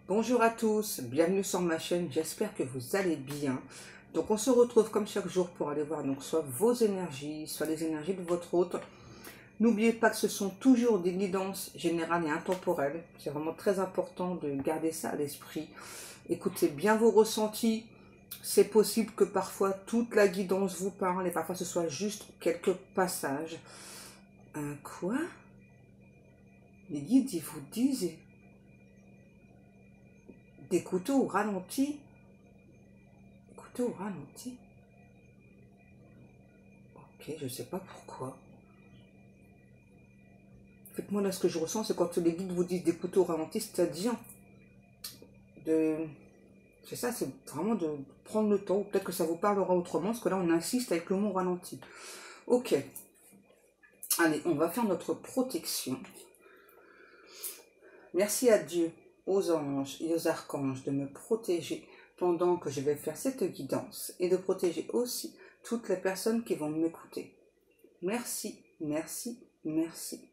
Bonjour à tous, bienvenue sur ma chaîne, j'espère que vous allez bien. Donc on se retrouve comme chaque jour pour aller voir donc soit vos énergies, soit les énergies de votre hôte. N'oubliez pas que ce sont toujours des guidances générales et intemporelles. C'est vraiment très important de garder ça à l'esprit. Écoutez bien vos ressentis. C'est possible que parfois toute la guidance vous parle et parfois ce soit juste quelques passages. Quoi? Les guides, ils vous disent d'écouter au ralenti. Écouter au ralenti. Ok, je sais pas pourquoi. En fait, moi là, ce que je ressens, c'est quand les guides vous disent d'écouter au ralenti, c'est-à-dire de... C'est ça, c'est vraiment de prendre le temps. Peut-être que ça vous parlera autrement, parce que là, on insiste avec le mot ralenti. Ok. Allez, on va faire notre protection. Merci à Dieu, aux anges et aux archanges de me protéger pendant que je vais faire cette guidance et de protéger aussi toutes les personnes qui vont m'écouter. Merci, merci, merci.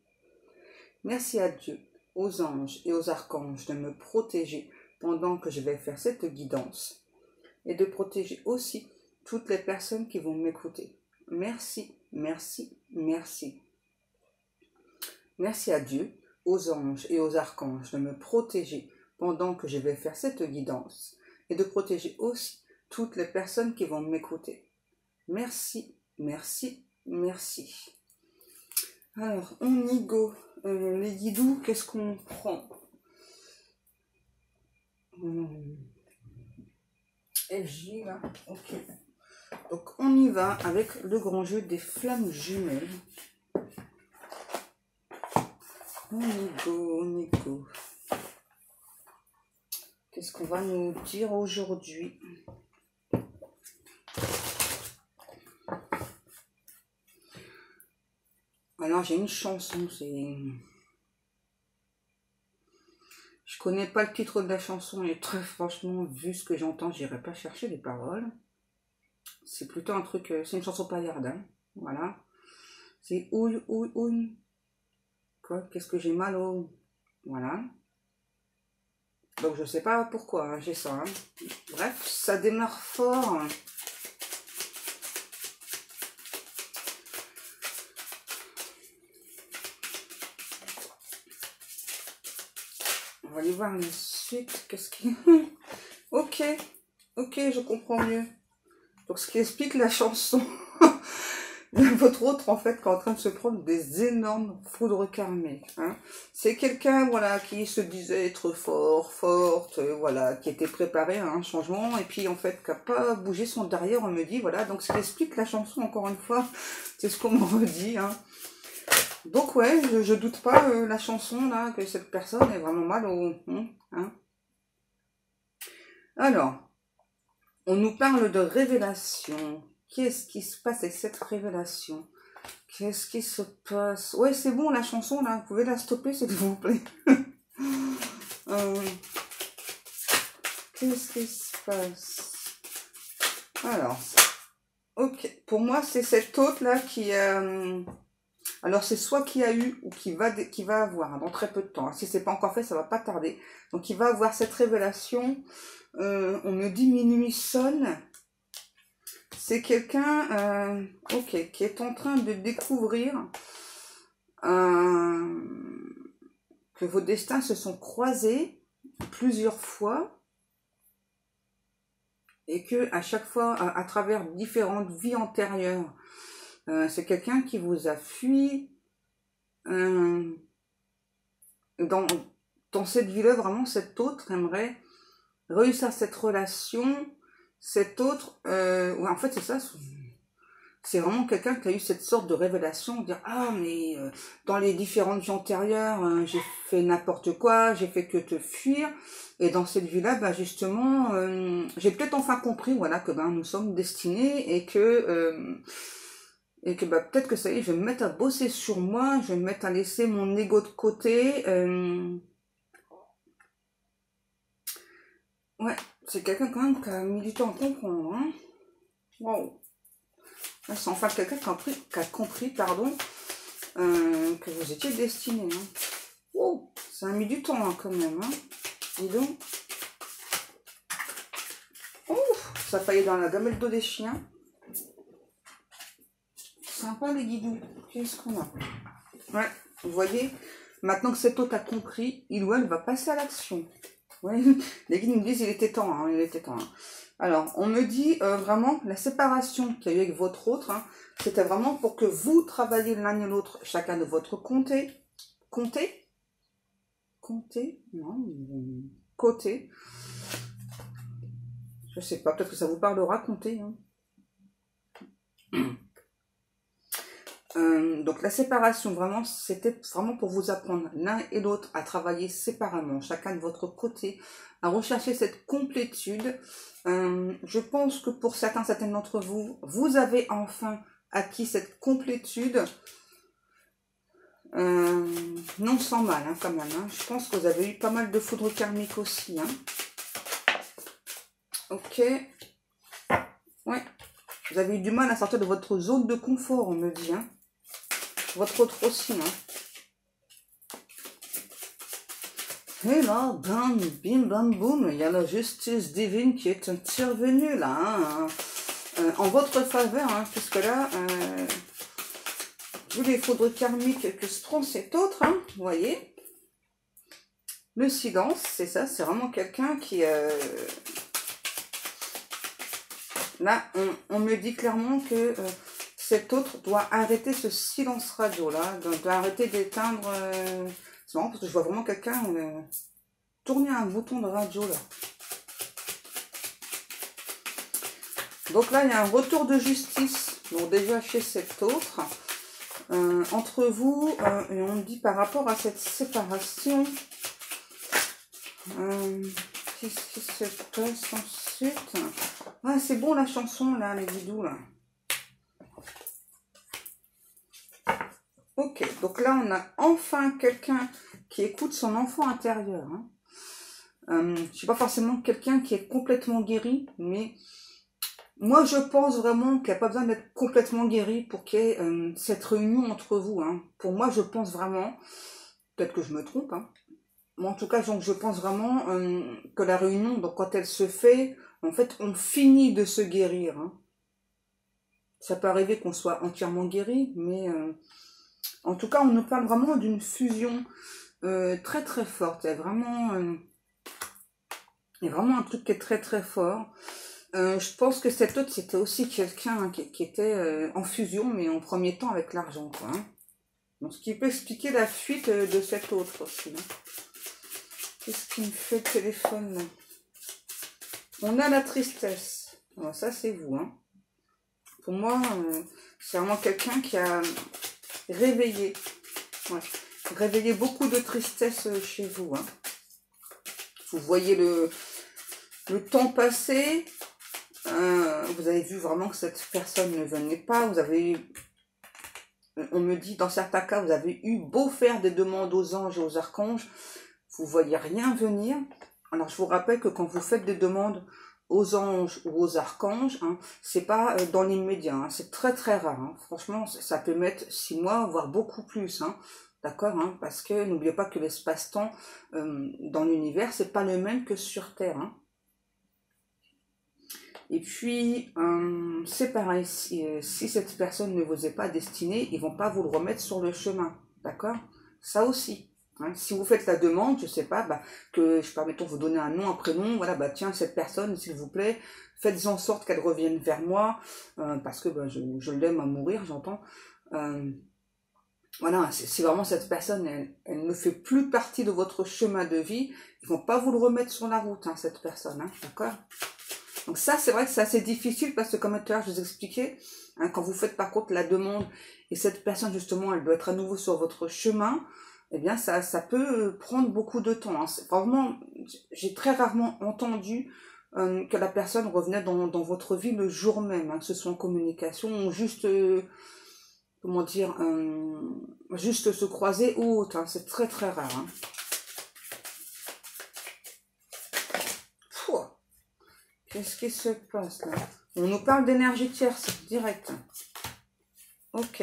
Merci à Dieu, aux anges et aux archanges de me protéger pendant que je vais faire cette guidance et de protéger aussi toutes les personnes qui vont m'écouter. Merci, merci, merci. Merci à Dieu, aux anges et aux archanges de me protéger pendant que je vais faire cette guidance et de protéger aussi toutes les personnes qui vont m'écouter. Merci, merci, merci. Alors, on y go. Les guidous, qu'est-ce qu'on prend? FJ là, ok. Donc on y va avec le grand jeu des flammes jumelles. On y go, on y go. Qu'est-ce qu'on va nous dire aujourd'hui? Alors j'ai une chanson, c'est... Je connais pas le titre de la chanson et très franchement, vu ce que j'entends, j'irai pas chercher les paroles. C'est plutôt un truc, c'est une chanson paillarde, hein, voilà. C'est ouille, ouille, ouille. Quoi, qu'est-ce que j'ai mal au... Voilà. Donc je sais pas pourquoi, hein, j'ai ça. Hein. Bref, ça démarre fort. On va aller voir la suite. Qu'est-ce qui... Ok, ok, je comprends mieux. Donc ce qui explique la chanson. Votre autre, en fait, qui est en train de se prendre des énormes foudres karmiques. Hein. C'est quelqu'un, voilà, qui se disait être fort, forte, voilà, qui était préparé à un changement, et puis, en fait, qui n'a pas bougé son derrière, on me dit, voilà. Donc, ce qui explique la chanson, encore une fois, c'est ce qu'on me redit. Hein. Donc, ouais, je doute pas, la chanson, là, que cette personne est vraiment mal au... Hein. Alors, on nous parle de révélation. Qu'est-ce qui se passe avec cette révélation? Qu'est-ce qui se passe? Ouais, c'est bon, la chanson, là. Vous pouvez la stopper, s'il vous plaît. Qu'est-ce qui se passe? Alors, ok. Pour moi, c'est cet hôte-là qui... alors, c'est soit qui a eu ou qui va avoir, hein, dans très peu de temps. Si c'est pas encore fait, ça va pas tarder. Donc, il va avoir cette révélation. On me dit minuit sonne. C'est quelqu'un, ok, qui est en train de découvrir que vos destins se sont croisés plusieurs fois et que à chaque fois, à travers différentes vies antérieures, c'est quelqu'un qui vous a fui dans cette vie-là. Vraiment, cet autre aimerait réussir cette relation. Cet autre, ouais, en fait, c'est ça. C'est vraiment quelqu'un qui a eu cette sorte de révélation, dire ah mais dans les différentes vies antérieures, j'ai fait n'importe quoi, j'ai fait que te fuir, et dans cette vie-là, bah justement, j'ai peut-être enfin compris, voilà, que ben nous sommes destinés et que bah peut-être que ça y est, je vais me mettre à bosser sur moi, je vais me mettre à laisser mon ego de côté. Ouais, c'est quelqu'un quand même qui a mis du temps à comprendre, hein. Wow. C'est enfin quelqu'un qui a compris, pardon, que vous étiez destiné. Hein. Wow, ça a mis du temps hein, quand même. Hein. Dis donc. Ça faillit dans la gamelle d'eau des chiens. Sympa les guidous. Qu'est-ce qu'on a? Ouais, vous voyez, maintenant que cet hôte a compris, il ou elle va passer à l'action. Ouais. Les guides nous disent il était temps, hein, il était temps. Hein. Alors, on me dit vraiment la séparation qu'il y a eu avec votre autre, hein, c'était vraiment pour que vous travailliez l'un et l'autre, chacun de votre côté. Côté? Non, côté. Je sais pas, peut-être que ça vous parlera, compter. Hein. Donc la séparation, vraiment, c'était vraiment pour vous apprendre l'un et l'autre à travailler séparément, chacun de votre côté, à rechercher cette complétude. Je pense que pour certaines d'entre vous, vous avez enfin acquis cette complétude. Non sans mal, hein, quand même. Hein. Je pense que vous avez eu pas mal de foudre karmique aussi. Hein. Ok. Ouais. Vous avez eu du mal à sortir de votre zone de confort, on me dit. Hein. Votre autre aussi. Hein. Et là, bam, bim, bam, boum, il y a la justice divine qui est intervenue là. Hein, en votre faveur, hein, puisque là, vu les foudres karmiques que se prend cet autre, hein, vous voyez. Le silence, c'est ça, c'est vraiment quelqu'un qui... Là, on me dit clairement que... cet autre doit arrêter ce silence radio là, doit arrêter d'éteindre. C'est marrant parce que je vois vraiment quelqu'un tourner un bouton de radio là. Donc là, il y a un retour de justice. Donc déjà chez cet autre, entre vous, et on me dit par rapport à cette séparation, qu'est-ce qui se passe ensuite? Ah, c'est bon la chanson là, les bidous là. Ok, donc là, on a enfin quelqu'un qui écoute son enfant intérieur. Hein. Je ne suis pas forcément quelqu'un qui est complètement guéri, mais moi, je pense vraiment qu'il n'y a pas besoin d'être complètement guéri pour qu'il y ait cette réunion entre vous. Hein. Pour moi, je pense vraiment, peut-être que je me trompe, hein, mais en tout cas, donc, je pense vraiment que la réunion, donc, quand elle se fait, en fait, on finit de se guérir. Hein. Ça peut arriver qu'on soit entièrement guéri, mais... en tout cas, on nous parle vraiment d'une fusion très très forte. Il y a vraiment un truc qui est très très fort. Je pense que cet autre, c'était aussi quelqu'un hein, qui était en fusion, mais en premier temps avec l'argent. Hein. Donc, ce qui peut expliquer la fuite de cet autre aussi. Hein. Qu'est-ce qui me fait le téléphone là? On a la tristesse. Alors, ça, c'est vous. Hein. Pour moi, c'est vraiment quelqu'un qui a... réveiller. Ouais. Réveiller beaucoup de tristesse chez vous. Hein. Vous voyez le temps passer. Vous avez vu vraiment que cette personne ne venait pas. Vous avez eu, on me dit, dans certains cas, vous avez eu beau faire des demandes aux anges et aux archanges. Vous ne voyez rien venir. Alors, je vous rappelle que quand vous faites des demandes aux anges ou aux archanges, hein, c'est pas dans l'immédiat, hein, c'est très très rare. Hein. Franchement, ça peut mettre 6 mois, voire beaucoup plus. Hein, d'accord, hein, parce que n'oubliez pas que l'espace-temps dans l'univers, c'est pas le même que sur Terre. Hein. Et puis, c'est pareil, si cette personne ne vous est pas destinée, ils vont pas vous le remettre sur le chemin. D'accord? Ça aussi. Hein, si vous faites la demande, je sais pas, bah, que je permettons vous donner un nom, un prénom, voilà, bah tiens, cette personne, s'il vous plaît, faites en sorte qu'elle revienne vers moi, parce que bah, je l'aime à mourir, j'entends. Voilà, si vraiment cette personne, elle ne fait plus partie de votre chemin de vie, ils vont pas vous le remettre sur la route, hein, cette personne, hein, d'accord? Donc ça, c'est vrai que c'est assez difficile, parce que comme tout à l'heure, je vous expliquais, hein, quand vous faites par contre la demande, et cette personne, justement, elle doit être à nouveau sur votre chemin, eh bien, ça peut prendre beaucoup de temps. Hein. Vraiment, j'ai très rarement entendu que la personne revenait dans votre vie le jour même, hein, que ce soit en communication ou juste, comment dire, juste se croiser ou autre. Hein. C'est très très rare. Hein. Qu'est-ce qui se passe là? On nous parle d'énergie tierce, direct. Ok.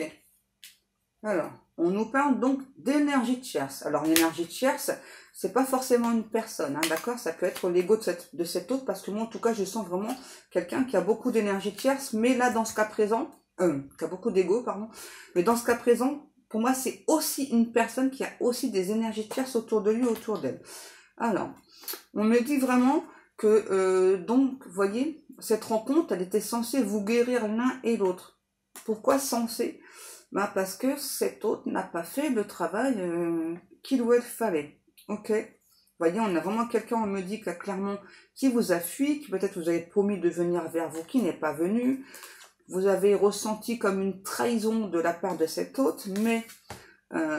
Alors, on nous parle donc d'énergie tierce. Alors, l'énergie tierce, c'est pas forcément une personne, hein, d'accord? Ça peut être l'ego de cet autre, parce que moi, en tout cas, je sens vraiment quelqu'un qui a beaucoup d'énergie tierce, mais là, dans ce cas présent, qui a beaucoup d'ego, pardon, mais dans ce cas présent, pour moi, c'est aussi une personne qui a aussi des énergies tierces autour de lui, autour d'elle. Alors, on me dit vraiment que, donc, vous voyez, cette rencontre, elle était censée vous guérir l'un et l'autre. Pourquoi censée? Bah, parce que cet autre n'a pas fait le travail qu'il ou elle fallait. Ok. Vous voyez, on a vraiment quelqu'un, on me dit clairement, qui vous a fui, qui peut-être vous avez promis de venir vers vous, qui n'est pas venu. Vous avez ressenti comme une trahison de la part de cet autre, mais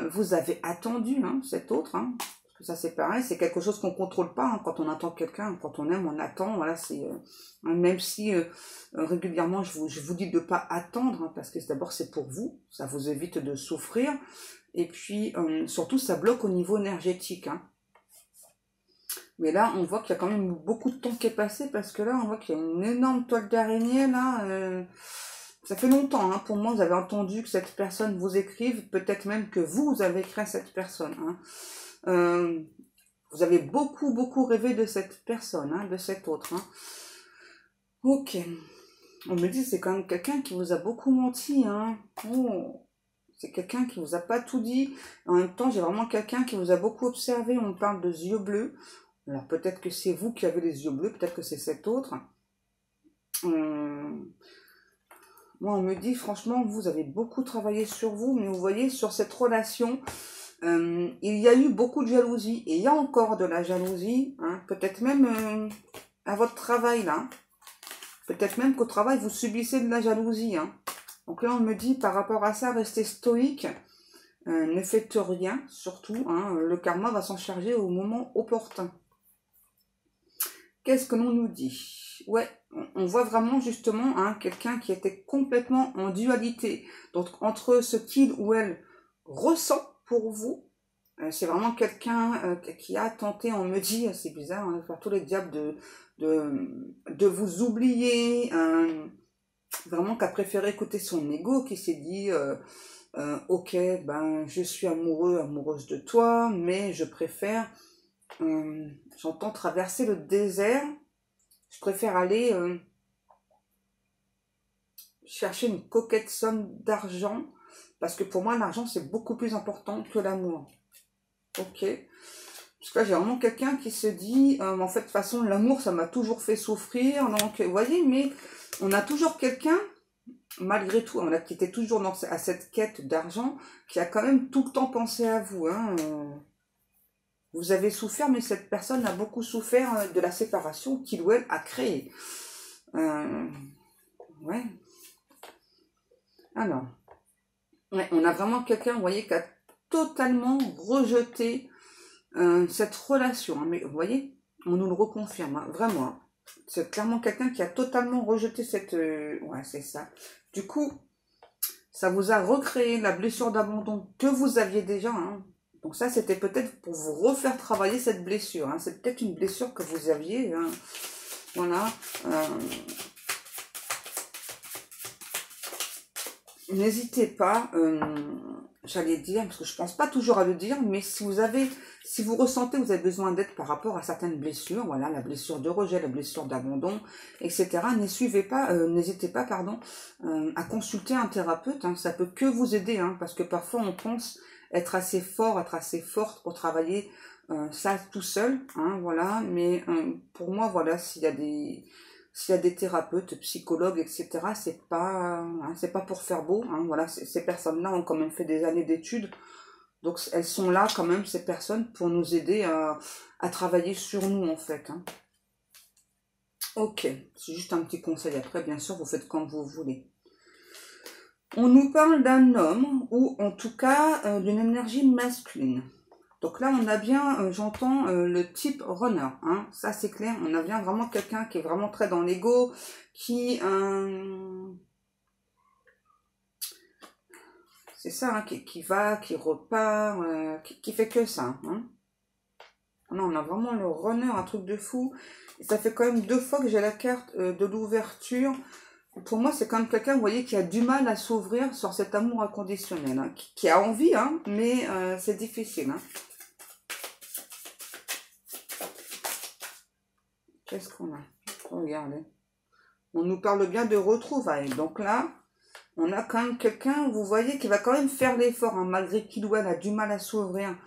vous avez attendu cet autre. Hein, parce que ça, c'est pareil, c'est quelque chose qu'on ne contrôle pas. Hein, quand on attend quelqu'un, quand on aime, on attend. Voilà, c'est même si régulièrement, je vous dis de ne pas attendre, hein, parce que d'abord, c'est pour vous. Ça vous évite de souffrir. Et puis, surtout, ça bloque au niveau énergétique. Hein. Mais là, on voit qu'il y a quand même beaucoup de temps qui est passé, parce que là, on voit qu'il y a une énorme toile d'araignée, là. Ça fait longtemps, hein, pour moi, vous avez entendu que cette personne vous écrive, peut-être même que vous avez écrit à cette personne. Hein. Vous avez beaucoup rêvé de cette personne, hein, de cet autre. Hein. Ok. On me dit c'est quand même quelqu'un qui vous a beaucoup menti. Hein. Oh. C'est quelqu'un qui vous a pas tout dit. En même temps, j'ai vraiment quelqu'un qui vous a beaucoup observé. On parle de yeux bleus. Alors peut-être que c'est vous qui avez les yeux bleus, peut-être que c'est cet autre. Moi, on me dit, franchement, vous avez beaucoup travaillé sur vous, mais vous voyez, sur cette relation, il y a eu beaucoup de jalousie, et il y a encore de la jalousie, hein, peut-être même à votre travail, là. Peut-être même qu'au travail, vous subissez de la jalousie. Hein. Donc là, on me dit, par rapport à ça, restez stoïque, ne faites rien, surtout, hein, le karma va s'en charger au moment opportun. Qu'est-ce que l'on nous dit? Ouais, on voit vraiment justement hein, quelqu'un qui était complètement en dualité. Donc entre ce qu'il ou elle ressent pour vous, c'est vraiment quelqu'un qui a tenté, on me dit, c'est bizarre, on va faire tous les diables de vous oublier, vraiment qui a préféré écouter son ego, qui s'est dit ok, ben je suis amoureuse de toi, mais je préfère j'entends traverser le désert. Je préfère aller chercher une coquette somme d'argent. Parce que pour moi, l'argent, c'est beaucoup plus important que l'amour. Ok. Parce que là, j'ai vraiment quelqu'un qui se dit, en fait, de toute façon, l'amour, ça m'a toujours fait souffrir. Donc, vous voyez, mais on a toujours quelqu'un, malgré tout, qui était toujours à cette quête d'argent, qui a quand même tout le temps pensé à vous. Hein, vous avez souffert, mais cette personne a beaucoup souffert de la séparation qu'il ou elle a créée. Ouais. Alors, ouais, on a vraiment quelqu'un, vous voyez, qui a totalement rejeté cette relation. Hein, mais vous voyez, on nous le reconfirme, hein, vraiment. C'est clairement quelqu'un qui a totalement rejeté cette... ouais, c'est ça. Du coup, ça vous a recréé la blessure d'abandon que vous aviez déjà, hein. Donc ça, c'était peut-être pour vous refaire travailler cette blessure. Hein. C'est peut-être une blessure que vous aviez. Hein. Voilà. N'hésitez pas, j'allais dire, parce que je pense pas toujours à le dire, mais si vous ressentez que vous avez besoin d'aide par rapport à certaines blessures, voilà, la blessure de rejet, la blessure d'abandon, etc., n'hésitez pas, à consulter un thérapeute. Hein. Ça peut que vous aider, hein, parce que parfois on pense être assez fort, être assez forte pour travailler ça tout seul, hein, voilà. Mais pour moi, voilà, s'il y a des thérapeutes, psychologues, etc., c'est pas pour faire beau, hein, voilà. Ces personnes-là ont quand même fait des années d'études, donc elles sont là quand même, ces personnes, pour nous aider à travailler sur nous, en fait. Hein. Ok, c'est juste un petit conseil. Après, bien sûr, vous faites comme vous voulez. On nous parle d'un homme, ou en tout cas d'une énergie masculine. Donc là, on a bien, j'entends le type runner. Hein. Ça, c'est clair. On a bien vraiment quelqu'un qui est vraiment très dans l'ego, qui... c'est ça, hein, qui va, qui repart, qui fait que ça. Hein. Non, on a vraiment le runner, un truc de fou. Et ça fait quand même 2 fois que j'ai la carte de l'ouverture. Pour moi, c'est quand même quelqu'un, vous voyez, qui a du mal à s'ouvrir sur cet amour inconditionnel. Hein, qui a envie, hein, mais c'est difficile. Hein. Qu'est-ce qu'on a? Regardez. On nous parle bien de retrouvailles. Donc là, on a quand même quelqu'un, vous voyez, qui va quand même faire l'effort, hein, malgré qu'il ou elle a du mal à s'ouvrir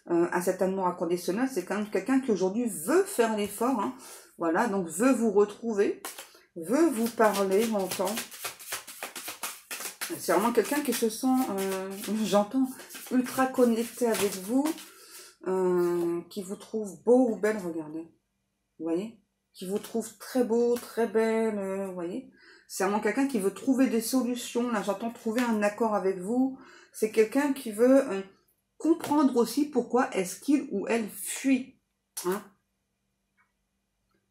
à cet amour inconditionnel. C'est quand même quelqu'un qui aujourd'hui veut faire l'effort. Hein, voilà, donc veut vous retrouver, veut vous parler, j'entends. C'est vraiment quelqu'un qui se sent, j'entends, ultra connecté avec vous, qui vous trouve beau ou belle, regardez. Vous voyez? Qui vous trouve très beau, très belle, vous voyez? C'est vraiment quelqu'un qui veut trouver des solutions. Là, j'entends trouver un accord avec vous. C'est quelqu'un qui veut comprendre aussi pourquoi est-ce qu'il ou elle fuit. Hein?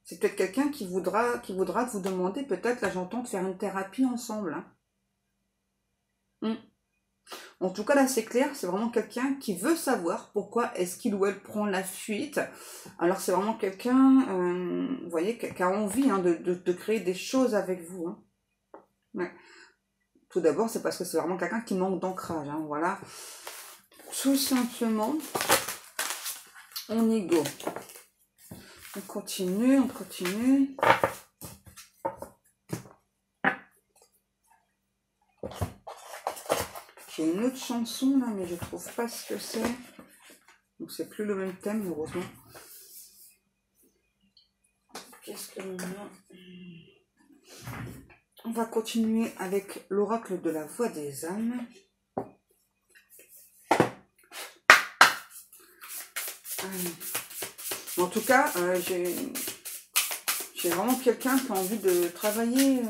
C'est peut-être quelqu'un qui voudra vous demander, peut-être, là j'entends, de faire une thérapie ensemble. Hein? En tout cas, là c'est clair, c'est vraiment quelqu'un qui veut savoir pourquoi est-ce qu'il ou elle prend la fuite. Alors c'est vraiment quelqu'un, vous voyez, qui a envie hein, de créer des choses avec vous. Hein. Ouais. Tout d'abord, c'est parce que c'est vraiment quelqu'un qui manque d'ancrage. Hein, voilà. Tout simplement, on y go. On continue, on continue. J'ai une autre chanson là, mais je trouve pas ce que c'est. Donc c'est plus le même thème, heureusement. Qu'est-ce que l'on a? On va continuer avec l'oracle de la voix des âmes. En tout cas, j'ai vraiment quelqu'un qui a envie de travailler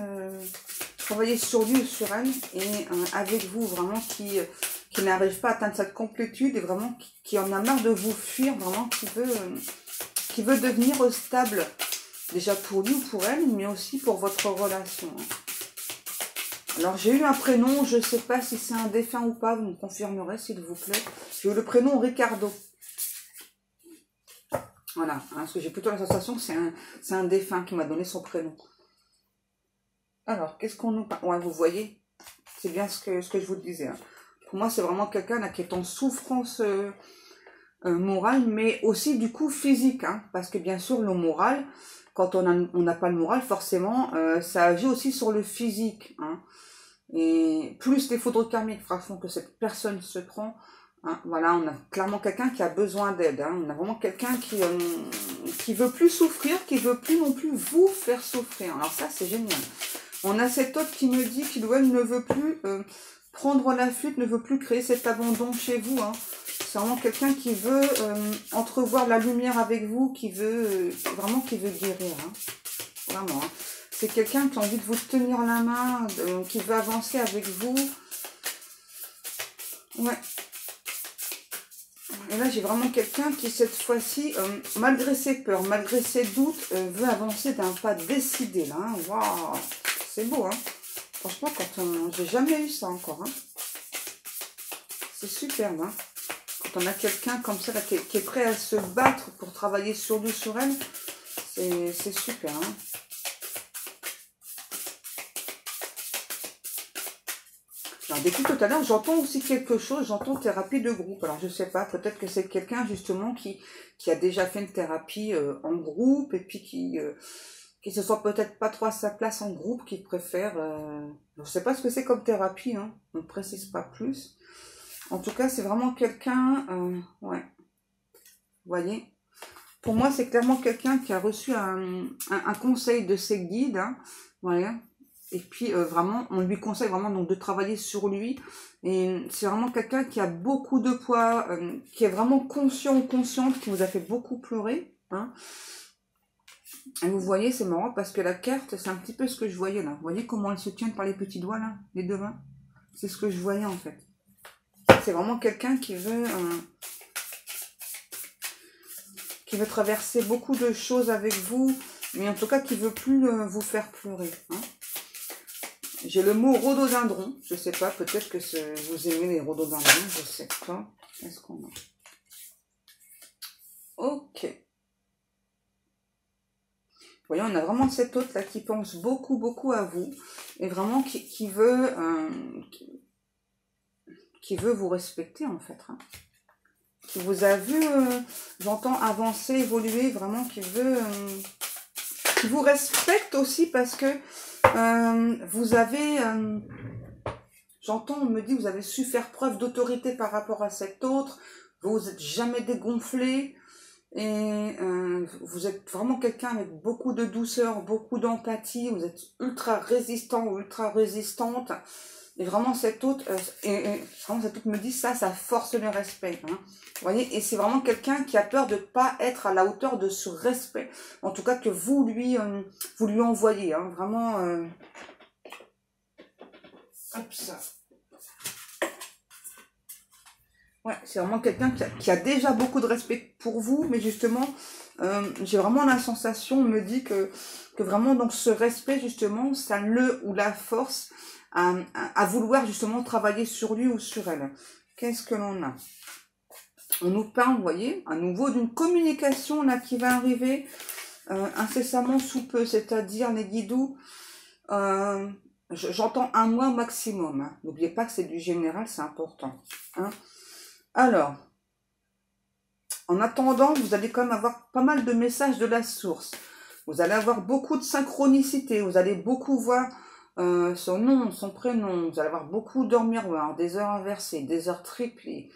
sur lui ou sur elle, et avec vous, vraiment, qui n'arrive pas à atteindre cette complétude, et vraiment qui en a marre de vous fuir, vraiment, qui veut devenir stable, déjà pour lui ou pour elle, mais aussi pour votre relation. Alors, j'ai eu un prénom, je ne sais pas si c'est un défunt ou pas, vous me confirmerez, s'il vous plaît. J'ai eu le prénom Ricardo. Voilà, hein, parce que j'ai plutôt la sensation que c'est un défunt qui m'a donné son prénom. Alors, qu'est-ce qu'on nous parle? Ouais, vous voyez, c'est bien ce que je vous disais. Hein. Pour moi, c'est vraiment quelqu'un là qui est en souffrance morale, mais aussi du coup physique. Hein, parce que bien sûr, le moral, quand on n'a pas le moral, forcément, ça agit aussi sur le physique. Hein. Et plus les foudres karmiques font que cette personne se prend, hein, voilà, on a clairement quelqu'un qui a besoin d'aide. Hein, on a vraiment quelqu'un qui veut plus souffrir, qui veut plus non plus vous faire souffrir. Alors ça, c'est génial. On a cet autre qui me dit qu'il ou elle ne veut plus prendre la fuite, ne veut plus créer cet abandon chez vous. Hein. C'est vraiment quelqu'un qui veut entrevoir la lumière avec vous, qui veut vraiment guérir. Hein. Vraiment. Hein. C'est quelqu'un qui a envie de vous tenir la main, qui veut avancer avec vous. Ouais. Et là, j'ai vraiment quelqu'un qui, cette fois-ci, malgré ses peurs, malgré ses doutes, veut avancer d'un pas décidé. Là, hein. Waouh, c'est beau, hein. Franchement, j'ai jamais eu ça encore. Hein. C'est superbe, hein. Quand on a quelqu'un comme ça, là, qui est prêt à se battre pour travailler sur lui, sur elle, c'est super, hein. Alors, depuis tout à l'heure, j'entends aussi quelque chose, j'entends thérapie de groupe. Alors, je sais pas, peut-être que c'est quelqu'un, justement, qui a déjà fait une thérapie en groupe, et puis qui se sent peut-être pas trop à sa place en groupe, qui préfère... je sais pas ce que c'est comme thérapie, hein, on ne précise pas plus. En tout cas, c'est vraiment quelqu'un... ouais. Vous voyez? Pour moi, c'est clairement quelqu'un qui a reçu un conseil de ses guides, hein, voilà. Et puis vraiment, on lui conseille vraiment donc de travailler sur lui. Et c'est vraiment quelqu'un qui a beaucoup de poids, qui est vraiment conscient ou consciente, qui vous a fait beaucoup pleurer. Hein. Et vous voyez, c'est marrant parce que la carte, c'est un petit peu ce que je voyais là. Vous voyez comment elle se tient par les petits doigts là, les deux mains? C'est ce que je voyais en fait. C'est vraiment quelqu'un qui veut traverser beaucoup de choses avec vous, mais en tout cas qui veut plus vous faire pleurer. Hein. J'ai le mot rhododendron, je sais pas, peut-être que vous aimez les rhododendrons, je sais pas. Est-ce qu'on a? Ok. Vous voyez, on a vraiment cet autre là qui pense beaucoup, beaucoup à vous, et vraiment qui veut vous respecter en fait. Hein. Qui vous a vu, j'entends avancer, évoluer, vraiment qui veut qui vous respecte aussi parce que vous avez, j'entends, on me dit, vous avez su faire preuve d'autorité par rapport à cet autre, vous n'êtes jamais dégonflé, et vous êtes vraiment quelqu'un avec beaucoup de douceur, beaucoup d'empathie, vous êtes ultra résistant ou ultra résistante, et vraiment cette autre, vraiment cette autre me dit ça force le respect, hein. Vous voyez, et c'est vraiment quelqu'un qui a peur de pas être à la hauteur de ce respect, en tout cas que vous lui envoyez, hein, vraiment, hop ça. Ouais, c'est vraiment quelqu'un qui a déjà beaucoup de respect pour vous, mais justement, j'ai vraiment la sensation, on me dit que vraiment, donc ce respect, justement, ça le ou la force à vouloir justement travailler sur lui ou sur elle. Qu'est-ce que l'on a? On nous parle, vous voyez, à nouveau d'une communication là qui va arriver incessamment sous peu, c'est-à-dire les guidoux, j'entends un mois maximum. Hein. N'oubliez pas que c'est du général, c'est important. Hein. Alors, en attendant, vous allez quand même avoir pas mal de messages de la source. Vous allez avoir beaucoup de synchronicité. Vous allez beaucoup voir son nom, son prénom. Vous allez avoir beaucoup d'heures miroirs, des heures inversées, des heures triplées.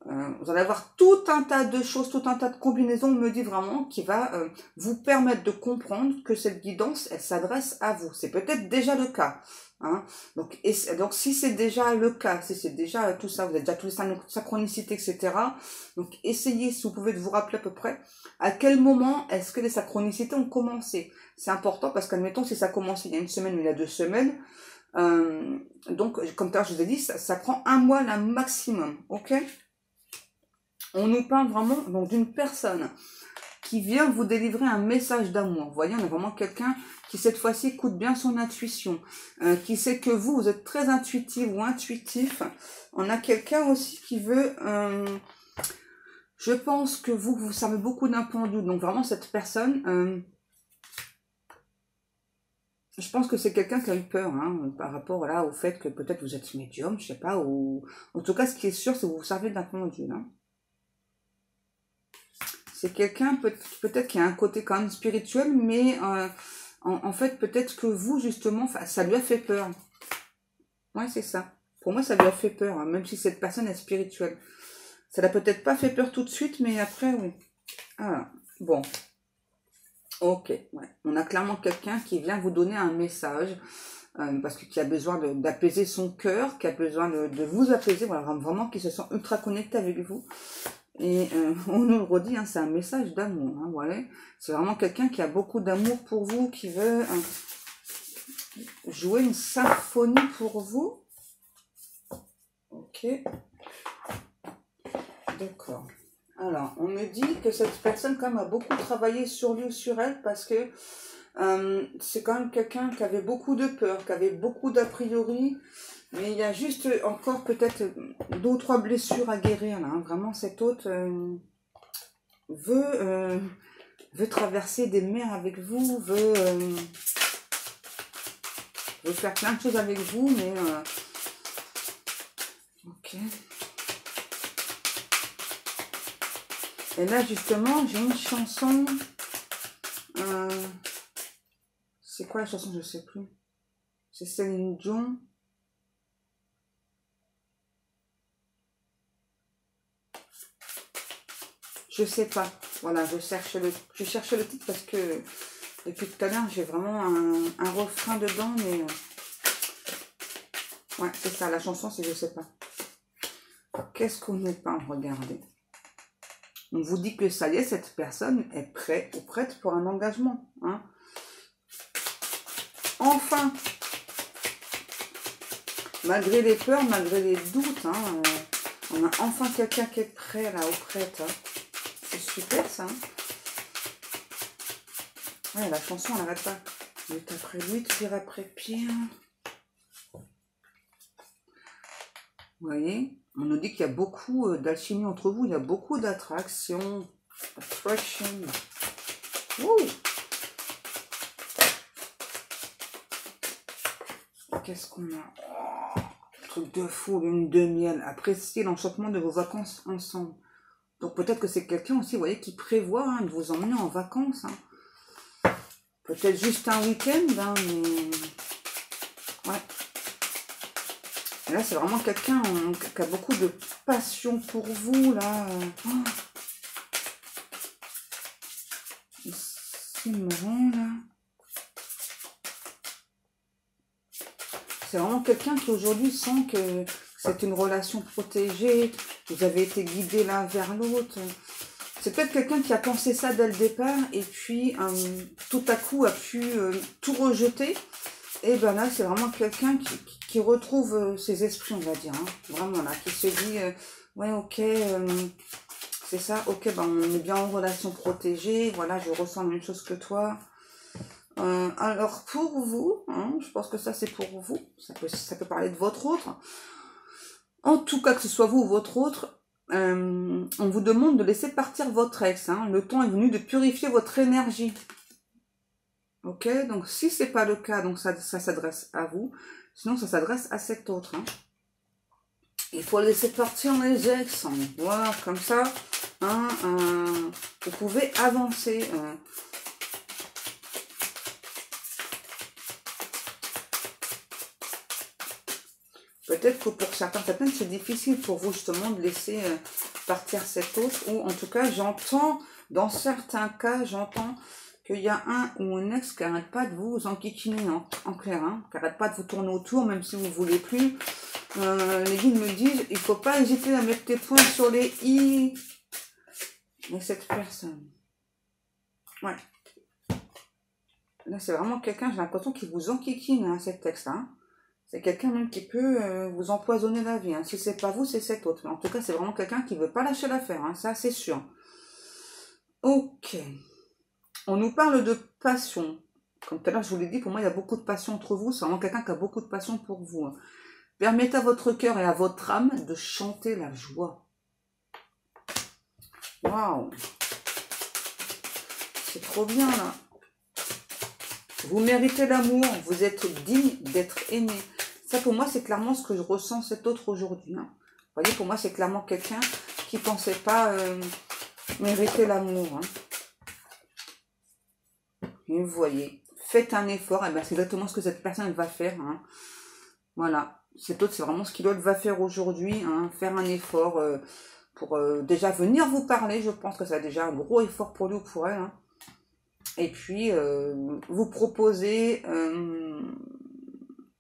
Vous allez avoir tout un tas de choses, tout un tas de combinaisons, on me dit vraiment, qui va vous permettre de comprendre que cette guidance, elle s'adresse à vous. C'est peut-être déjà le cas. Hein. Donc si c'est déjà le cas, si c'est déjà tout ça, vous avez déjà toutes les synchronicités, etc. Donc essayez, si vous pouvez, de vous rappeler à peu près à quel moment est-ce que les synchronicités ont commencé. C'est important parce qu'admettons, si ça a commencé il y a une semaine ou il y a 2 semaines, donc comme je vous ai dit, ça prend un mois là maximum, ok? On nous parle vraiment donc d'une personne qui vient vous délivrer un message d'amour. Vous voyez, on a vraiment quelqu'un qui cette fois-ci écoute bien son intuition, qui sait que vous êtes très intuitive ou intuitif. On a quelqu'un aussi qui veut, je pense que vous savez beaucoup d'un pendule. Donc vraiment cette personne, je pense que c'est quelqu'un qui a eu peur hein, par rapport voilà, au fait que peut-être vous êtes médium, je sais pas, ou en tout cas ce qui est sûr, c'est que vous savez d'un pendule. Hein. C'est quelqu'un peut-être qui a un côté quand même spirituel, mais en fait, peut-être que vous, justement, ça lui a fait peur. Ouais, c'est ça. Pour moi, ça lui a fait peur, hein, même si cette personne est spirituelle. Ça l'a peut-être pas fait peur tout de suite, mais après, oui. Ah, bon. Ok, ouais. On a clairement quelqu'un qui vient vous donner un message, parce qu'il a besoin d'apaiser son cœur, qui a besoin de vous apaiser, voilà, vraiment qui se sent ultra connecté avec vous. Et on nous le redit, hein, c'est un message d'amour. Hein, voilà. C'est vraiment quelqu'un qui a beaucoup d'amour pour vous, qui veut jouer une symphonie pour vous. Ok. D'accord. Alors, on me dit que cette personne quand même a beaucoup travaillé sur lui ou sur elle parce que c'est quand même quelqu'un qui avait beaucoup de peur, qui avait beaucoup d'a priori. Mais il y a juste encore peut-être 2 ou 3 blessures à guérir là. Hein. Vraiment, cet autre veut traverser des mers avec vous, veut faire plein de choses avec vous, mais ok. Et là justement, j'ai une chanson. C'est quoi la chanson? Je sais plus. C'est Céline Dion. Je sais pas. Voilà, je cherche le titre parce que depuis tout à l'heure, j'ai vraiment un refrain dedans, mais ouais, c'est ça. La chanson, c'est je sais pas. Qu'est-ce qu'on nous parle? Regardez. On vous dit que ça y est, cette personne est prête ou prête pour un engagement. Hein. Enfin, malgré les peurs, malgré les doutes, hein, on a enfin quelqu'un qui est prêt là, ou prête. Hein. C'est super ça. Hein. Ouais, la chanson, elle n'arrête pas. Lutte après lutte, pierre après pierre. Vous voyez, on nous dit qu'il y a beaucoup d'alchimie entre vous, il y a beaucoup d'attraction. Attraction. Qu'est-ce qu'on a? Oh, truc de fou, lune de miel. Appréciez l'enchantement de vos vacances ensemble. Donc peut-être que c'est quelqu'un aussi, vous voyez, qui prévoit hein, de vous emmener en vacances. Hein. peut-être juste un week-end, hein, mais... Ouais. Et là, c'est vraiment quelqu'un qui a beaucoup de passion pour vous, là. Oh. C'est marrant, là. C'est vraiment quelqu'un qui, aujourd'hui, sent que c'est une relation protégée, que vous avez été guidés l'un vers l'autre. C'est peut-être quelqu'un qui a pensé ça dès le départ, et puis, tout à coup, a pu tout rejeter. Et ben là, c'est vraiment quelqu'un qui retrouve ses esprits, on va dire. Hein. Vraiment, là, qui se dit, ouais, ok, c'est ça, ok, ben on est bien en relation protégée, voilà, je ressens la même chose que toi. Alors, pour vous, hein, je pense que ça, c'est pour vous. Ça peut parler de votre autre. En tout cas, que ce soit vous ou votre autre, on vous demande de laisser partir votre ex. Hein. Le temps est venu de purifier votre énergie. Ok, donc si c'est pas le cas, donc ça s'adresse à vous. Sinon, ça s'adresse à cet autre. Hein. Il faut laisser partir les ex. Hein. Voilà, comme ça, hein, vous pouvez avancer. Peut-être que pour certains, c'est difficile pour vous justement de laisser partir cet autre. Ou en tout cas, j'entends, dans certains cas, j'entends qu'il y a un ou une ex qui n'arrête pas de vous enquiquiner en clair, hein, qui n'arrête pas de vous tourner autour, même si vous ne voulez plus. Les guides me disent, il ne faut pas hésiter à mettre tes points sur les i de cette personne. Ouais. Là, c'est vraiment quelqu'un, j'ai l'impression qu'il vous enquiquine, hein, cet ex, hein. C'est quelqu'un même qui peut vous empoisonner la vie. Hein. Si c'est pas vous, c'est cet autre. Mais en tout cas, c'est vraiment quelqu'un qui ne veut pas lâcher l'affaire. Hein. Ça, c'est sûr. Ok. On nous parle de passion. Comme tout à l'heure, je vous l'ai dit, pour moi, il y a beaucoup de passion entre vous. C'est vraiment quelqu'un qui a beaucoup de passion pour vous. Hein. Permettez à votre cœur et à votre âme de chanter la joie. Waouh! C'est trop bien, là. Vous méritez l'amour. Vous êtes digne d'être aimé. Ça, pour moi, c'est clairement ce que je ressens cet autre aujourd'hui. Hein. Vous voyez, pour moi, c'est clairement quelqu'un qui ne pensait pas mériter l'amour. Hein. Et vous voyez, faites un effort. Et ben, c'est exactement ce que cette personne va faire. Hein. Voilà. Cet autre, c'est vraiment ce qu'il va faire aujourd'hui. Hein. Faire un effort pour déjà venir vous parler. Je pense que c'est déjà un gros effort pour lui ou pour elle. Hein. Et puis, vous proposer...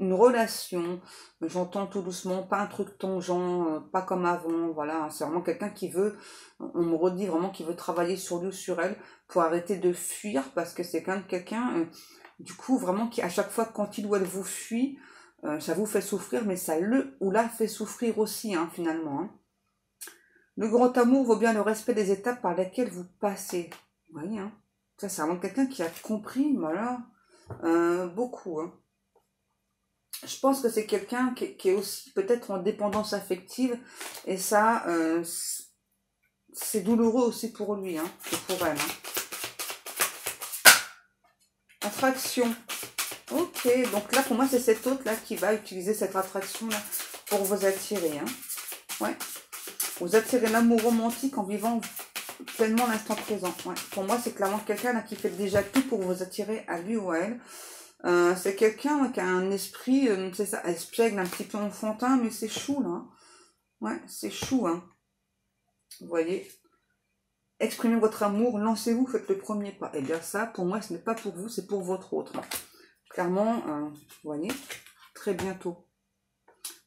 une relation, j'entends tout doucement, pas un truc tongent, pas comme avant, voilà, c'est vraiment quelqu'un qui veut, on me redit vraiment qu'il veut travailler sur lui ou sur elle pour arrêter de fuir, parce que c'est quand même quelqu'un, du coup, vraiment, qui à chaque fois, quand il ou elle vous fuit, ça vous fait souffrir, mais ça le ou la fait souffrir aussi, hein, finalement. Hein. Le grand amour vaut bien le respect des étapes par lesquelles vous passez. Vous voyez, hein, ça, c'est vraiment quelqu'un qui a compris, voilà, beaucoup, hein. Je pense que c'est quelqu'un qui est aussi peut-être en dépendance affective. Et ça, c'est douloureux aussi pour lui, hein, et pour elle. Hein. Attraction. Ok, donc là, pour moi, c'est cet autre-là qui va utiliser cette attraction-là pour vous attirer. Hein. Ouais. Vous attirez l'amour romantique en vivant pleinement l'instant présent. Ouais. Pour moi, c'est clairement quelqu'un là qui fait déjà tout pour vous attirer à lui ou à elle. C'est quelqu'un qui a un esprit, c'est ça, espiègle, un petit peu enfantin, mais c'est chou, là. Ouais, c'est chou, hein. Vous voyez. Exprimez votre amour, lancez-vous, faites le premier pas. Et bien ça, pour moi, ce n'est pas pour vous, c'est pour votre autre. Clairement, vous voyez, très bientôt.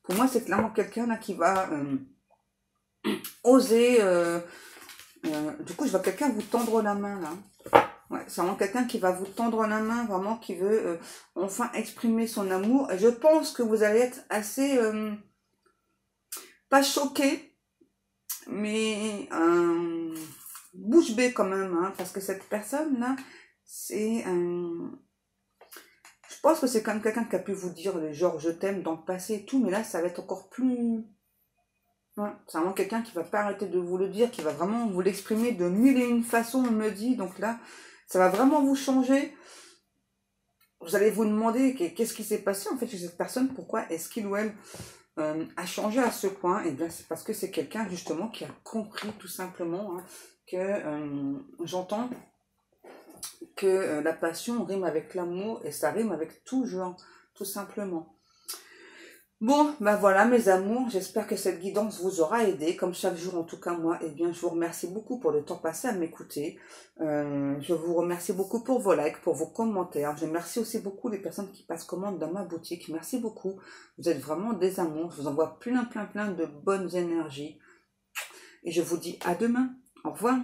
Pour moi, c'est clairement quelqu'un là qui va oser... du coup, je vois quelqu'un vous tendre la main, là. Ouais, c'est vraiment quelqu'un qui va vous tendre la main, vraiment, qui veut enfin exprimer son amour. Et je pense que vous allez être assez, pas choqué, mais bouche bée quand même, hein, parce que cette personne-là, c'est... je pense que c'est comme quelqu'un qui a pu vous dire, genre, je t'aime dans le passé et tout, mais là, ça va être encore plus... Ouais, c'est vraiment quelqu'un qui va pas arrêter de vous le dire, qui va vraiment vous l'exprimer de mille et une façons, on me dit, donc là... Ça va vraiment vous changer. Vous allez vous demander qu'est-ce qui s'est passé en fait chez cette personne. Pourquoi est-ce qu'il ou elle a changé à ce point? Et bien c'est parce que c'est quelqu'un justement qui a compris tout simplement hein, que j'entends que la passion rime avec l'amour et ça rime avec tout genre, tout simplement. Bon, ben voilà mes amours, j'espère que cette guidance vous aura aidé, comme chaque jour en tout cas moi, eh bien je vous remercie beaucoup pour le temps passé à m'écouter, je vous remercie beaucoup pour vos likes, pour vos commentaires, je remercie aussi beaucoup les personnes qui passent commande dans ma boutique, merci beaucoup, vous êtes vraiment des amours, je vous envoie plein de bonnes énergies, et je vous dis à demain, au revoir.